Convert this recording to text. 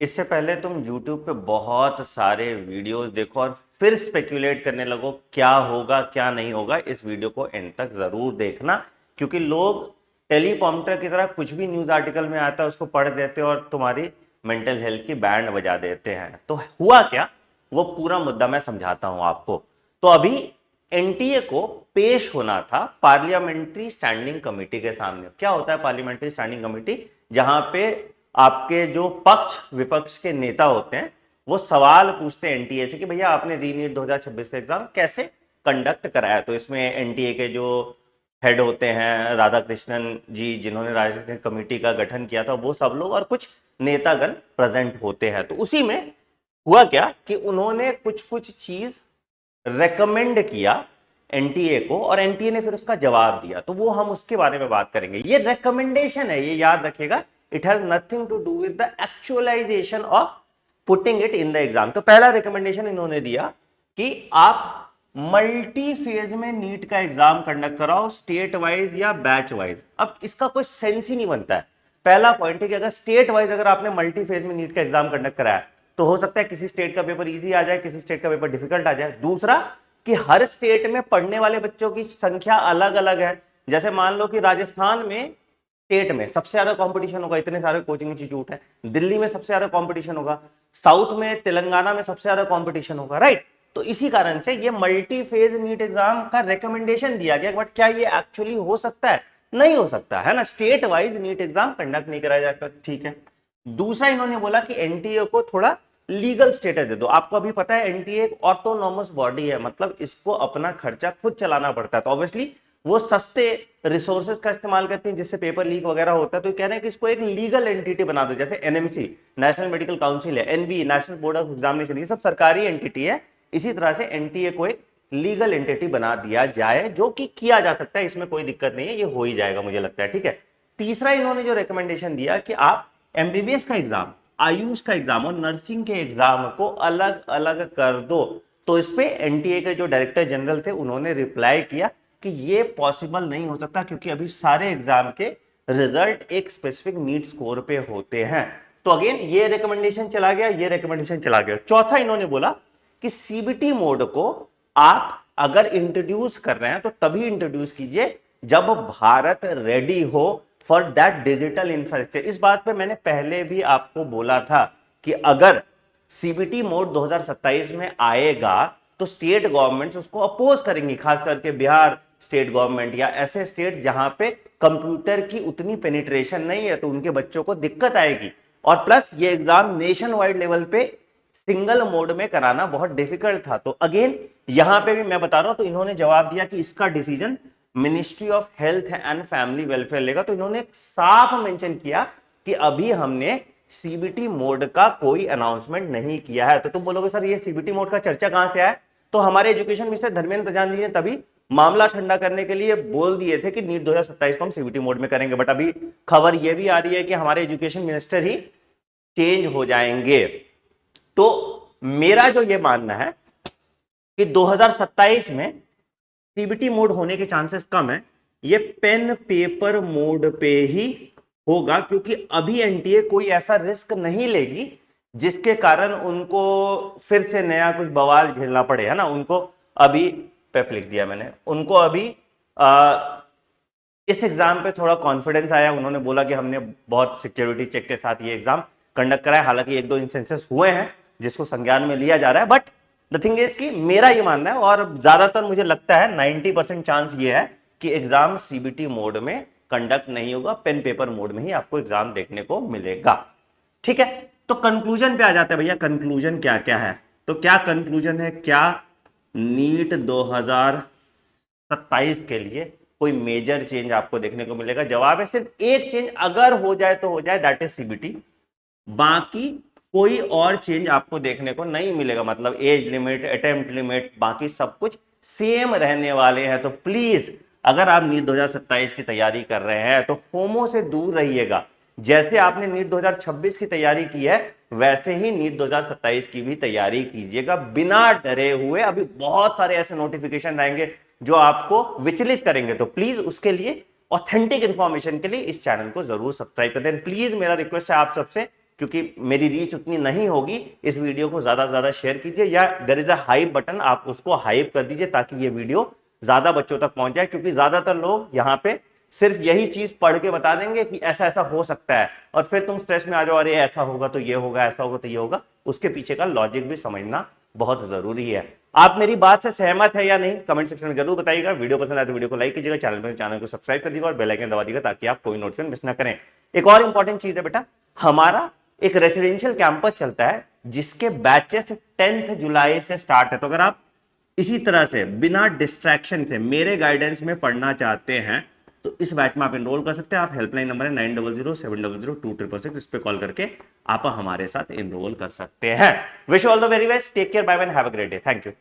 इससे पहले तुम YouTube पे बहुत सारे वीडियोस देखो और फिर स्पेक्यूलेट करने लगो क्या होगा क्या नहीं होगा। इस वीडियो को एंड तक जरूर देखना, क्योंकि लोग टेलीप्रॉम्प्टर की तरह कुछ भी न्यूज आर्टिकल में आता है उसको पढ़ देते हैं और तुम्हारी मेंटल हेल्थ की बैंड बजा देते हैं। तो हुआ क्या, वो पूरा मुद्दा मैं समझाता हूं आपको। तो अभी एनटीए को पेश होना था पार्लियामेंट्री स्टैंडिंग कमेटी के सामने। क्या होता है पार्लियामेंट्री स्टैंडिंग कमेटी? जहां पे आपके जो पक्ष विपक्ष के नेता होते हैं वो सवाल पूछते हैं एनटीए से कि भैया आपने रीनीट 2026 का एग्जाम कैसे कंडक्ट कराया। तो इसमें एनटीए के जो हेड होते हैं राधा कृष्णन जी, जिन्होंने राजनीतिक कमेटी का गठन किया था, वो सब लोग और कुछ नेतागण प्रेजेंट होते हैं। तो उसी में हुआ क्या कि उन्होंने कुछ कुछ चीज रेकमेंड किया एनटीए को और एनटीए ने फिर उसका जवाब दिया। तो वो हम उसके बारे में बात करेंगे। ये रेकमेंडेशन है, ये याद रखिएगा। It has nothing to do with the actualization of putting it in the exam. तो पहला रिकमेंडेशन इन्होंने दिया कि आप मल्टी फेज में नीट का एग्जाम कंडक्ट कराओ, स्टेट वाइज या बैच वाइज। अब इसका कोई सेंस ही नहीं बनता है। पहला पॉइंट है कि अगर स्टेट वाइज अगर आपने मल्टी फेज में नीट का एग्जाम कंडक्ट कराया तो हो सकता है किसी स्टेट का पेपर इजी आ जाए, किसी स्टेट का पेपर डिफिकल्ट आ जाए। दूसरा कि हर स्टेट में पढ़ने वाले बच्चों की संख्या अलग अलग है। जैसे मान लो कि राजस्थान में स्टेट में सबसे ज्यादा कंपटीशन होगा, इतने सारे कोचिंग इंस्टीट्यूट है। दिल्ली में सबसे ज्यादा कंपटीशन होगा, साउथ में तेलंगाना में सबसे ज्यादा कंपटीशन होगा, राइट। तो इसी कारण से ये मल्टी फेज नीट एग्जाम का रिकमेंडेशन दिया गया। बट क्या ये एक्चुअली हो सकता है? नहीं हो सकता है ना। State wise NEET exam conduct नहीं कराया जाता, ठीक है। दूसरा इन्होंने बोला कि एनटीए को थोड़ा लीगल स्टेटस दे दो। आपको अभी पता है एनटीए एक ऑटोनॉमस बॉडी है, मतलब इसको अपना खर्चा खुद चलाना पड़ता है। तो ऑब्वियसली वो सस्ते रिसोर्सेज का इस्तेमाल करती हैं जिससे पेपर लीक वगैरह होता है। तो कह रहे हैं कि इसको एक लीगल एंटिटी बना दो, जैसे एनएमसी नेशनल मेडिकल काउंसिल है, NB National Board of Examination, ये सब सरकारी एंटिटी है। इसी तरह से एनटीए को एक लीगल एंटिटी बना दिया जाए, जो कि किया जा सकता है, इसमें कोई दिक्कत नहीं है, ये हो ही जाएगा मुझे लगता है, ठीक है। तीसरा इन्होंने जो रिकमेंडेशन दिया कि आप एमबीबीएस का एग्जाम, आयुष का एग्जाम और नर्सिंग के एग्जाम को अलग अलग कर दो। तो इस पे एनटीए के जो डायरेक्टर जनरल थे उन्होंने रिप्लाई किया कि ये पॉसिबल नहीं हो सकता, क्योंकि अभी सारे एग्जाम के रिजल्ट एक स्पेसिफिक नीट स्कोर पे होते हैं। तो अगेन ये रिकमेंडेशन चला गया, ये रिकमेंडेशन चला गया। चौथा इन्होंने बोला कि सीबीटी मोड को आप अगर इंट्रोड्यूस कर रहे हैं तो तभी इंट्रोड्यूस कीजिए जब भारत रेडी हो फॉर दैट डिजिटल इंफ्रास्ट्रक्चर। इस बात पे मैंने पहले भी आपको बोला था कि अगर सीबीटी मोड 2027 में आएगा तो स्टेट गवर्नमेंट्स उसको अपोज करेंगी, खास करके बिहार स्टेट गवर्नमेंट या ऐसे स्टेट जहां पे कंप्यूटर की उतनी पेनिट्रेशन नहीं है, तो उनके बच्चों को दिक्कत आएगी। और प्लस ये एग्जाम नेशन वाइड लेवल पे सिंगल मोड में कराना बहुत डिफिकल्ट था। तो अगेन यहां पे भी मैं बता रहा हूं, तो इन्होंने जवाब दिया कि इसका decision ministry of health and family welfare लेगा। तो इन्होंने साफ मेंशन किया कि अभी हमने सीबीटी मोड का कोई अनाउंसमेंट नहीं किया है। तो तुम बोलोगे सर ये सीबीटी मोड का चर्चा कहां से आया? तो हमारे एजुकेशन मिनिस्टर धर्मेंद्र प्रधान जी ने तभी मामला ठंडा करने के लिए बोल दिए थे कि नीट 2027 को हम सीबीटी मोड में करेंगे। बट अभी खबर यह भी आ रही है कि हमारे एजुकेशन मिनिस्टर ही चेंज हो जाएंगे। तो मेरा जो ये मानना है कि 2027 में सीबीटी मोड होने के चांसेस कम है, ये पेन पेपर मोड पे ही होगा, क्योंकि अभी एनटीए कोई ऐसा रिस्क नहीं लेगी जिसके कारण उनको फिर से नया कुछ बवाल झेलना पड़े, है ना। उनको अभी पेप लिख दिया मैंने, उनको अभी इस एग्जाम पे थोड़ा कॉन्फिडेंस आया। उन्होंने बोला कि हमने बहुत सिक्योरिटी चेक के साथ ये एग्जाम कंडक्ट कराया। हालांकि एक दो इंस्टेंसेस हुए हैं जिसको संज्ञान में लिया जा रहा है, बट द थिंग इज कि मेरा ये मानना है और ज्यादातर मुझे लगता है 90% चांस ये है कि एग्जाम सीबीटी मोड में कंडक्ट नहीं होगा, पेन पेपर मोड में ही आपको एग्जाम देखने को मिलेगा, ठीक है। तो कंक्लूजन पे आ जाते हैं भैया, कंक्लूजन क्या क्या है। तो क्या कंक्लूजन है, क्या नीट 2027 के लिए कोई मेजर चेंज आपको देखने को मिलेगा? जवाब है सिर्फ एक चेंज अगर हो जाए तो हो जाए, दैट इज सीबीटी। बाकी कोई और चेंज आपको देखने को नहीं मिलेगा। मतलब एज लिमिट, अटेम्प्ट लिमिट, बाकी सब कुछ सेम रहने वाले हैं। तो प्लीज अगर आप नीट 2027 की तैयारी कर रहे हैं तो फोमो से दूर रहिएगा। जैसे आपने नीट 2026 की तैयारी की है वैसे ही नीट 2027 की भी तैयारी कीजिएगा, बिना डरे हुए। अभी बहुत सारे ऐसे नोटिफिकेशन आएंगे जो आपको विचलित करेंगे। तो प्लीज उसके लिए ऑथेंटिक इंफॉर्मेशन के लिए इस चैनल को जरूर सब्सक्राइब कर दें। प्लीज मेरा रिक्वेस्ट है आप सबसे क्योंकि मेरी रीच उतनी नहीं होगी, इस वीडियो को ज्यादा से ज्यादा शेयर कीजिए, या there is a hype button, आप उसको हाइप कर दीजिए ताकि ये वीडियो ज्यादा बच्चों तक पहुंच जाए। क्योंकि ज्यादातर लोग यहाँ पे सिर्फ यही चीज पढ़ के बता देंगे कि ऐसा ऐसा हो सकता है, और फिर तुम स्ट्रेस में आ जाओ, अरे ऐसा होगा तो ये होगा, ऐसा होगा तो ये होगा। उसके पीछे का लॉजिक भी समझना बहुत जरूरी है। आप मेरी बात से सहमत है या नहीं, कमेंट सेक्शन में जरूर बताइएगा। वीडियो पसंद आए तो वीडियो को लाइक कीजिएगा, चैनल को सब्सक्राइब कर दीजिएगा और बेल आइकन दबा दीजिएगा ताकि आप कोई नोटिफिकेशन मिस ना करें। एक और इंपॉर्टेंट चीज है बेटा, हमारा एक रेसिडेंशियल कैंपस चलता है जिसके बैचेस 10 जुलाई से स्टार्ट है। तो अगर आप इसी तरह से बिना डिस्ट्रैक्शन से मेरे गाइडेंस में पढ़ना चाहते हैं तो इस बैच में आप एनरोल कर सकते हैं। आप हेल्पलाइन नंबर है 9007002666, इस पे कॉल करके आप हमारे साथ एनरोल कर सकते हैं। Wish all the very best, take care, bye bye, have a great day, thank you.